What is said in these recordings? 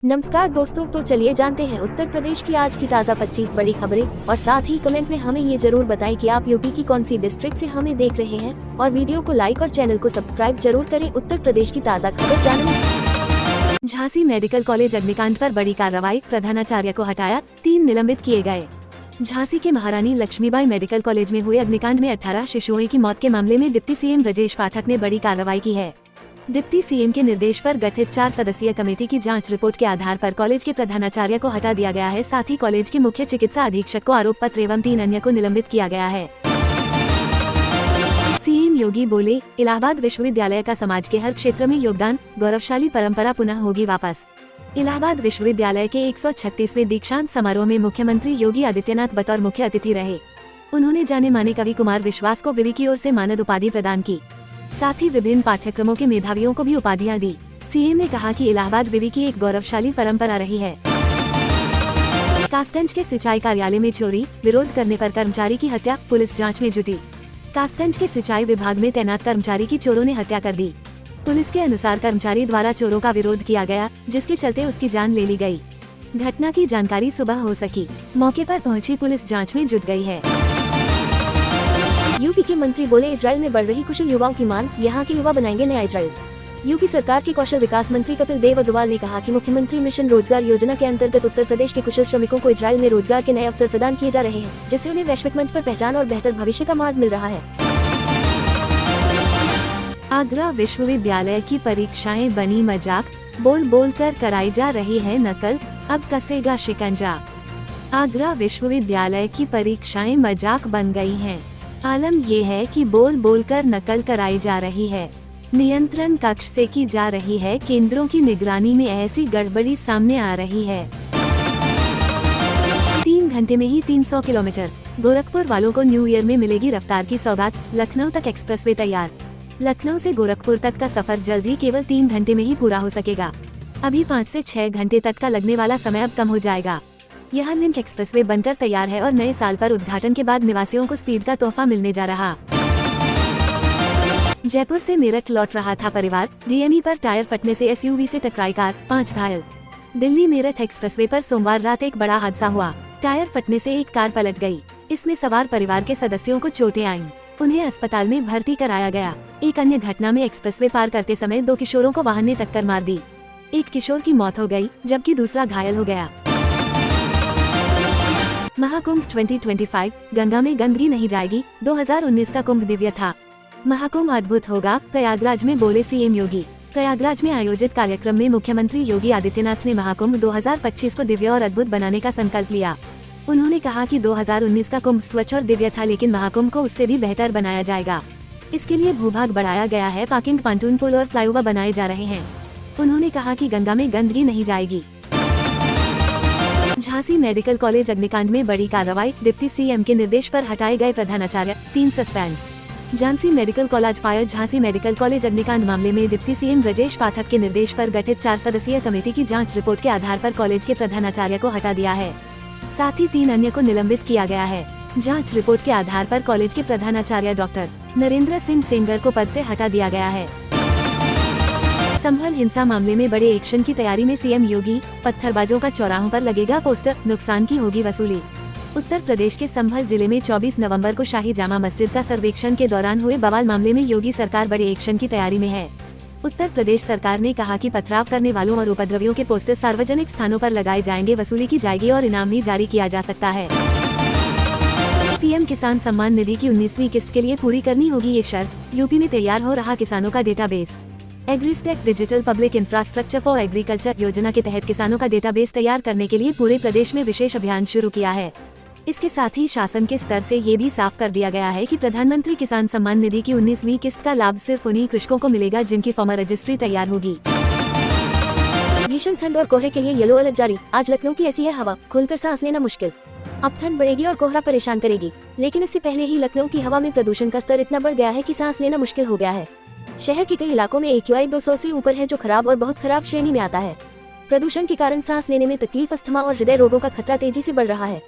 नमस्कार दोस्तों, तो चलिए जानते हैं उत्तर प्रदेश की आज की ताज़ा 25 बड़ी खबरें और साथ ही कमेंट में हमें ये जरूर बताएं कि आप यूपी की कौन सी डिस्ट्रिक्ट से हमें देख रहे हैं और वीडियो को लाइक और चैनल को सब्सक्राइब जरूर करें। उत्तर प्रदेश की ताज़ा खबर जानने। झांसी मेडिकल कॉलेज अग्निकांड पर बड़ी कार्रवाई, प्रधानाचार्य को हटाया, 3 निलंबित किए गए। झांसी के महारानी लक्ष्मीबाई मेडिकल कॉलेज में हुए अग्निकांड में 18 शिशुओं की मौत के मामले में डिप्टी सीएम ब्रजेश पाठक ने बड़ी कार्रवाई की है। डिप्टी सीएम के निर्देश पर गठित 4 सदस्यीय कमेटी की जांच रिपोर्ट के आधार पर कॉलेज के प्रधानाचार्य को हटा दिया गया है। साथ ही कॉलेज के मुख्य चिकित्सा अधीक्षक को आरोप पत्र एवं 3 अन्य को निलंबित किया गया है। सीएम योगी बोले, इलाहाबाद विश्वविद्यालय का समाज के हर क्षेत्र में योगदान, गौरवशाली परंपरा पुनः होगी वापस। इलाहाबाद विश्वविद्यालय के 136वें दीक्षांत समारोह में मुख्यमंत्री योगी आदित्यनाथ बतौर मुख्य अतिथि रहे। उन्होंने जाने माने कवि कुमार विश्वास को विवि की ओर से मानद उपाधि प्रदान की। साथ ही विभिन्न पाठ्यक्रमों के मेधावियों को भी उपाधियां दी। सीएम ने कहा कि इलाहाबाद विवि की एक गौरवशाली परंपरा रही है। कासगंज के सिंचाई कार्यालय में चोरी, विरोध करने पर कर्मचारी की हत्या, पुलिस जांच में जुटी। कासगंज के सिंचाई विभाग में तैनात कर्मचारी की चोरों ने हत्या कर दी। पुलिस के अनुसार कर्मचारी द्वारा चोरों का विरोध किया गया, जिसके चलते उसकी जान ले ली गई। घटना की जानकारी सुबह हो सकी। मौके पर पहुंची पुलिस जांच में जुट गई है। यूपी के मंत्री बोले, इजराइल में बढ़ रही कुशल युवाओं की मांग, यहाँ के युवा बनाएंगे नया इजराइल। यूपी सरकार के कौशल विकास मंत्री कपिल देव अग्रवाल ने कहा कि मुख्यमंत्री मिशन रोजगार योजना के अंतर्गत उत्तर प्रदेश के कुशल श्रमिकों को इजराइल में रोजगार के नए अवसर प्रदान किए जा रहे हैं, जिससे उन्हें वैश्विक मंच पर पहचान और बेहतर भविष्य का मार्ग मिल रहा है। आगरा विश्वविद्यालय की परीक्षाएं बनी मजाक, बोल बोल कर कराई जा रही है नकल, अब कसेगा शिकंजा। आगरा विश्वविद्यालय की परीक्षाएं मजाक बन गई हैं। आलम ये है कि बोल बोल कर नकल कराई जा रही है। नियंत्रण कक्ष से की जा रही है, केंद्रों की निगरानी में ऐसी गड़बड़ी सामने आ रही है। 3 घंटे में ही 300 किलोमीटर, गोरखपुर वालों को न्यू ईयर में मिलेगी रफ्तार की सौगात, लखनऊ तक एक्सप्रेसवे तैयार। लखनऊ से गोरखपुर तक का सफर जल्द ही केवल 3 घंटे में ही पूरा हो सकेगा। अभी 5 से 6 घंटे तक का लगने वाला समय अब कम हो जाएगा। यह लिंक एक्सप्रेसवे बनकर तैयार है और नए साल पर उद्घाटन के बाद निवासियों को स्पीड का तोहफा मिलने जा रहा। जयपुर से मेरठ लौट रहा था परिवार, डीएमई पर टायर फटने से एसयूवी से टकराई कार, 5 घायल। दिल्ली मेरठ एक्सप्रेसवे पर सोमवार रात एक बड़ा हादसा हुआ। टायर फटने से एक कार पलट गई। इसमें सवार परिवार के सदस्यों को चोटें आईं। उन्हें अस्पताल में भर्ती कराया गया। एक अन्य घटना में एक्सप्रेसवे पार करते समय 2 किशोरों को वाहन ने टक्कर मार दी। एक किशोर की मौत हो गई, जबकि दूसरा घायल हो गया। महाकुंभ 2025, गंगा में गंदगी नहीं जाएगी, 2019 का कुंभ दिव्य था। महाकुंभ अद्भुत होगा, प्रयागराज में बोले सीएम योगी। प्रयागराज में आयोजित कार्यक्रम में मुख्यमंत्री योगी आदित्यनाथ ने महाकुंभ 2025 को दिव्य और अद्भुत बनाने का संकल्प लिया। उन्होंने कहा कि 2019 का कुंभ स्वच्छ और दिव्य था, लेकिन महाकुंभ को उससे भी बेहतर बनाया जाएगा। इसके लिए भूभाग बढ़ाया गया है, पार्किंग, पांटून पुल और फ्लाईओवर बनाए जा रहे हैं। उन्होंने कहा कि गंगा में गंदगी नहीं जाएगी। झांसी मेडिकल कॉलेज अग्निकांड में बड़ी कार्रवाई, डिप्टी सीएम के निर्देश पर हटाए गए प्रधानाचार्य, 3 suspend. Jhansi medical college fire. Jhansi medical college अग्निकांड मामले में डिप्टी सीएम ब्रजेश पाठक के निर्देश पर गठित 4 सदस्यीय कमेटी की जांच रिपोर्ट के आधार पर कॉलेज के प्रधानाचार्य को हटा दिया है। साथ ही 3 अन्य को निलंबित किया गया है। जाँच रिपोर्ट के आधार पर कॉलेज के प्रधानाचार्य डॉक्टर नरेंद्र सिंह सेंगर को पद से हटा दिया गया है। संभल हिंसा मामले में बड़े एक्शन की तैयारी में सीएम योगी, पत्थरबाजों का चौराहों पर लगेगा पोस्टर, नुकसान की होगी वसूली। उत्तर प्रदेश के संभल जिले में 24 नवंबर को शाही जामा मस्जिद का सर्वेक्षण के दौरान हुए बवाल मामले में योगी सरकार बड़े एक्शन की तैयारी में है। उत्तर प्रदेश सरकार ने कहा कि पथराव करने वालों और उपद्रवियों के पोस्टर सार्वजनिक स्थानों पर लगाए जाएंगे, वसूली की जाएगी और इनाम भी जारी किया जा सकता है। पीएम किसान सम्मान निधि की 19वीं किस्त के लिए पूरी करनी होगी ये शर्त, यूपी में तैयार हो रहा किसानों का database. AgriStack digital public infrastructure for agriculture योजना के तहत किसानों का डेटाबेस तैयार करने के लिए पूरे प्रदेश में विशेष अभियान शुरू किया है। इसके साथ ही शासन के स्तर से ये भी साफ कर दिया गया है कि प्रधानमंत्री किसान सम्मान निधि की 19वीं किस्त का लाभ सिर्फ उन्हीं कृषकों को मिलेगा जिनकी फार्मर रजिस्ट्री तैयार होगी। भीषण ठंड और कोहरे के लिए येलो अलर्ट जारी। आज लखनऊ की ऐसी है हवा, खुलकर सांस लेना मुश्किल। अब ठंड बढ़ेगी और कोहरा परेशान करेगी, लेकिन इससे पहले ही लखनऊ की हवा में प्रदूषण का स्तर इतना बढ़ गया है कि सांस लेना मुश्किल हो गया है। शहर के कई इलाकों में AQI 200 से ऊपर है, जो खराब और बहुत खराब श्रेणी में आता है। प्रदूषण के कारण सांस लेने में तकलीफ, अस्थमा और हृदय रोगों का खतरा तेजी से बढ़ रहा है।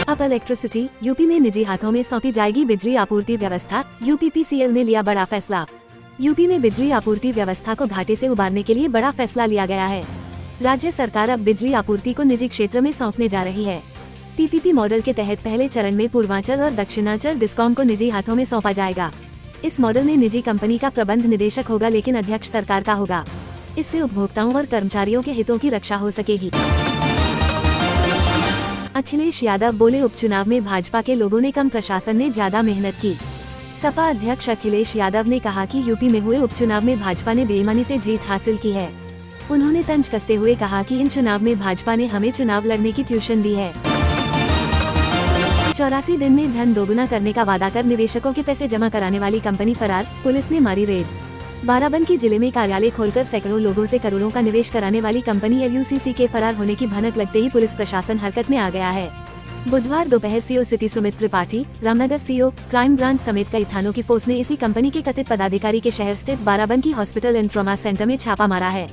अब इलेक्ट्रिसिटी, यूपी में निजी हाथों में सौंपी जाएगी बिजली आपूर्ति व्यवस्था, यूपीपीसीएल ने लिया बड़ा फैसला। यूपी में बिजली आपूर्ति व्यवस्था को घाटे से उबारने के लिए बड़ा फैसला लिया गया है। राज्य सरकार अब बिजली आपूर्ति को निजी क्षेत्र में सौंपने जा रही है। पीपीपी मॉडल के तहत पहले चरण में पूर्वांचल और दक्षिणांचल डिस्कॉम को निजी हाथों में सौंपा जाएगा। इस मॉडल में निजी कंपनी का प्रबंध निदेशक होगा, लेकिन अध्यक्ष सरकार का होगा। इससे उपभोक्ताओं और कर्मचारियों के हितों की रक्षा हो सकेगी। अखिलेश यादव बोले, उपचुनाव में भाजपा के लोगों ने कम, प्रशासन ने ज्यादा मेहनत की। सपा अध्यक्ष अखिलेश यादव ने कहा कि यूपी में हुए उपचुनाव में भाजपा ने बेईमानी से जीत हासिल की है। उन्होंने तंज कसते हुए कहा कि इन चुनाव में भाजपा ने हमें चुनाव लड़ने की ट्यूशन दी है। 84 दिन में धन दोगुना करने का वादा कर निवेशकों के पैसे जमा कराने वाली कंपनी फरार, पुलिस ने मारी रेड। बाराबंकी जिले में कार्यालय खोलकर सैकड़ों लोगों से करोड़ों का निवेश कराने वाली कंपनी LUCC के फरार होने की भनक लगते ही पुलिस प्रशासन हरकत में आ गया है। बुधवार दोपहर CO city Sumit Tripathi, Ramnagar CO, crime branch समेत कई थानों की फोर्स ने इसी कंपनी के कथित पदाधिकारी के शहर स्थित Barabanki hospital and trauma centre में छापा मारा है।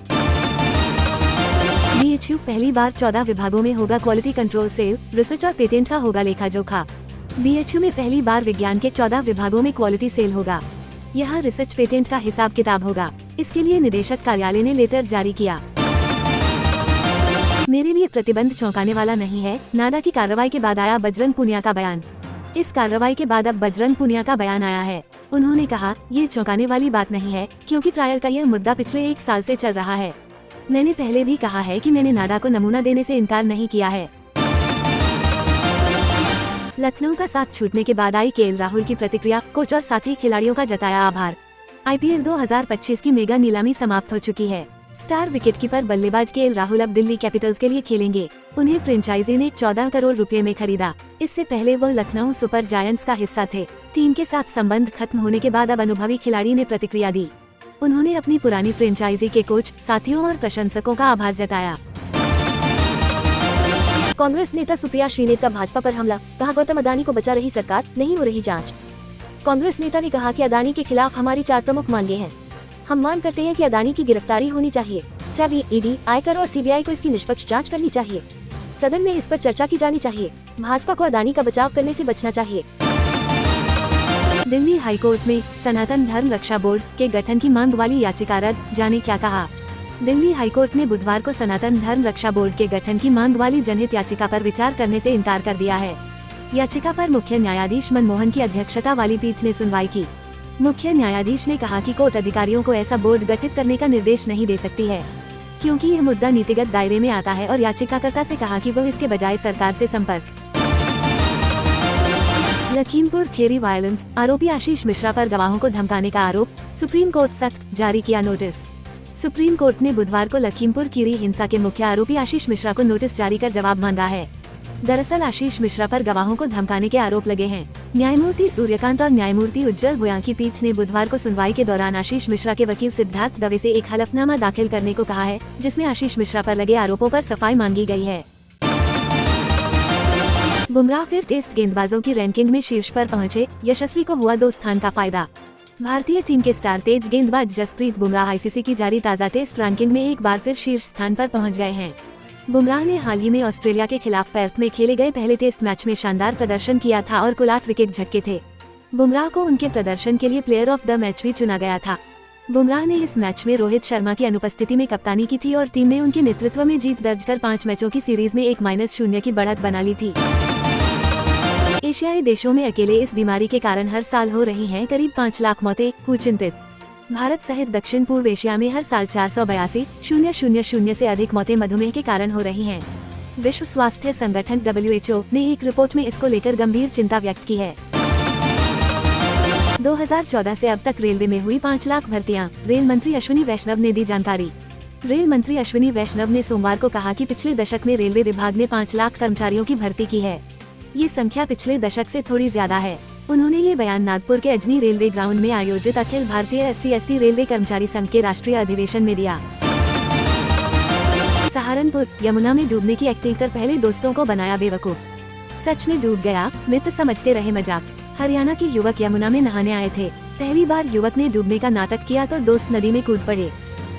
BHU पहली बार 14 विभागों में होगा क्वालिटी कंट्रोल सेल, रिसर्च और पेटेंट का होगा लेखा जोखा। BHU में पहली बार विज्ञान के 14 विभागों में क्वालिटी सेल होगा। यहाँ रिसर्च पेटेंट का हिसाब किताब होगा। इसके लिए निदेशक कार्यालय ने लेटर जारी किया। मेरे लिए प्रतिबंध चौंकाने वाला नहीं है, नाडा की कार्रवाई के बाद आया बजरंग पुनिया का बयान। इस कार्रवाई के बाद अब बजरंग पुनिया का बयान आया है। उन्होंने कहा, ये चौंकाने वाली बात नहीं है, क्योंकि ट्रायल का यह मुद्दा पिछले 1 साल से चल रहा है। मैंने पहले भी कहा है कि मैंने नाडा को नमूना देने से इनकार नहीं किया है। लखनऊ का साथ छूटने के बाद आई KL राहुल की प्रतिक्रिया, कोच और साथी खिलाड़ियों का जताया आभार। IPL 2025 की मेगा नीलामी समाप्त हो चुकी है। स्टार विकेटकीपर बल्लेबाज KL राहुल अब दिल्ली कैपिटल्स के लिए खेलेंगे। उन्हें फ्रेंचाइजी ने 14 करोड़ रुपए में खरीदा। इससे पहले वो लखनऊ सुपर जायंट्स का हिस्सा थे। टीम के साथ संबंध खत्म होने के बाद अब अनुभवी खिलाड़ी ने प्रतिक्रिया दी। उन्होंने अपनी पुरानी फ्रेंचाइजी के कोच, साथियों और प्रशंसकों का आभार जताया। कांग्रेस नेता सुप्रिया श्रीनेत का भाजपा पर हमला, कहा गौतम अदानी को बचा रही सरकार, नहीं हो रही जांच। कांग्रेस नेता ने कहा कि अदानी के खिलाफ हमारी 4 प्रमुख मांगे हैं। हम मांग करते हैं कि अदानी की गिरफ्तारी होनी चाहिए। सेबी, ED, आयकर और CBI को इसकी निष्पक्ष जांच करनी चाहिए। सदन में इस पर चर्चा की जानी चाहिए। भाजपा को अदानी का बचाव करने से बचना चाहिए। दिल्ली हाईकोर्ट में सनातन धर्म रक्षा बोर्ड के गठन की मांग वाली याचिका रद्द, जाने क्या कहा। दिल्ली हाईकोर्ट ने बुधवार को सनातन धर्म रक्षा बोर्ड के गठन की मांग वाली जनहित याचिका पर विचार करने से इनकार कर दिया है। याचिका पर मुख्य न्यायाधीश मनमोहन की अध्यक्षता वाली पीठ ने सुनवाई की। मुख्य न्यायाधीश ने कहा कि कोर्ट अधिकारियों को ऐसा बोर्ड गठित करने का निर्देश नहीं दे सकती है, क्योंकि यह मुद्दा नीतिगत दायरे में आता है, और याचिकाकर्ता से कहा कि वह इसके बजाय सरकार से संपर्क। लखीमपुर खीरी वायलेंस आरोपी आशीष मिश्रा पर गवाहों को धमकाने का आरोप, सुप्रीम कोर्ट सख्त, जारी किया नोटिस। सुप्रीम कोर्ट ने बुधवार को लखीमपुर खीरी हिंसा के मुख्य आरोपी आशीष मिश्रा को नोटिस जारी कर जवाब मांगा है। दरअसल आशीष मिश्रा पर गवाहों को धमकाने के आरोप लगे हैं। न्यायमूर्ति सूर्यकांत और न्यायमूर्ति उज्जवल भुया की पीठ ने बुधवार को सुनवाई के दौरान आशीष मिश्रा के वकील सिद्धार्थ दवे से एक हलफनामा दाखिल करने को कहा है, जिसमें आशीष मिश्रा पर लगे आरोपों पर सफाई मांगी गई है। बुमराह फिर टेस्ट गेंदबाजों की रैंकिंग में शीर्ष पर पहुंचे, यशस्वी को हुआ 2 स्थान का फायदा। भारतीय टीम के स्टार तेज गेंदबाज जसप्रीत बुमराह ICC की जारी ताज़ा टेस्ट रैंकिंग में एक बार फिर शीर्ष स्थान पर पहुंच गए हैं। बुमराह ने हाल ही में ऑस्ट्रेलिया के खिलाफ पर्थ में खेले गए पहले टेस्ट मैच में शानदार प्रदर्शन किया था और कुल 8 विकेट झटके थे। बुमराह को उनके प्रदर्शन के लिए प्लेयर ऑफ द मैच भी चुना गया था। बुमराह ने इस मैच में रोहित शर्मा की अनुपस्थिति में कप्तानी की थी और टीम ने उनके नेतृत्व में जीत दर्ज कर 5 मैचों की सीरीज में 1-0 की बढ़त बना ली थी। एशियाई देशों में अकेले इस बीमारी के कारण हर साल हो रही हैं करीब 5 लाख मौतें, हुई चिंतित। भारत सहित दक्षिण पूर्व एशिया में हर साल 482,000 से अधिक मौतें मधुमेह के कारण हो रही हैं। विश्व स्वास्थ्य संगठन WHO ने एक रिपोर्ट में इसको लेकर गंभीर चिंता व्यक्त की है। 2014 से अब तक रेलवे में हुई 5 लाख भर्तियां, रेल मंत्री अश्विनी वैष्णव ने दी जानकारी। रेल मंत्री अश्विनी वैष्णव ने सोमवार को कहा कि पिछले दशक में रेलवे विभाग ने 5 लाख कर्मचारियों की भर्ती की है। ये संख्या पिछले दशक से थोड़ी ज्यादा है। उन्होंने ये बयान नागपुर के अजनी रेलवे ग्राउंड में आयोजित अखिल भारतीय SC/ST रेलवे कर्मचारी संघ के राष्ट्रीय अधिवेशन में दिया। सहारनपुर, यमुना में डूबने की एक्टिंग कर पहले दोस्तों को बनाया बेवकूफ, सच में डूब गया, मित्र समझते रहे मजाक। हरियाणा के युवक यमुना में नहाने आए थे। पहली बार युवक ने डूबने का नाटक किया तो दोस्त नदी में कूद पड़े।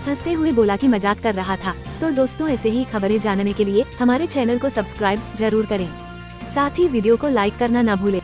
हंसते हुए बोला कि मजाक कर रहा था। तो दोस्तों, ऐसे ही खबरें जानने के लिए हमारे चैनल को सब्सक्राइब जरूर करें। साथ ही वीडियो को लाइक करना ना भूलें।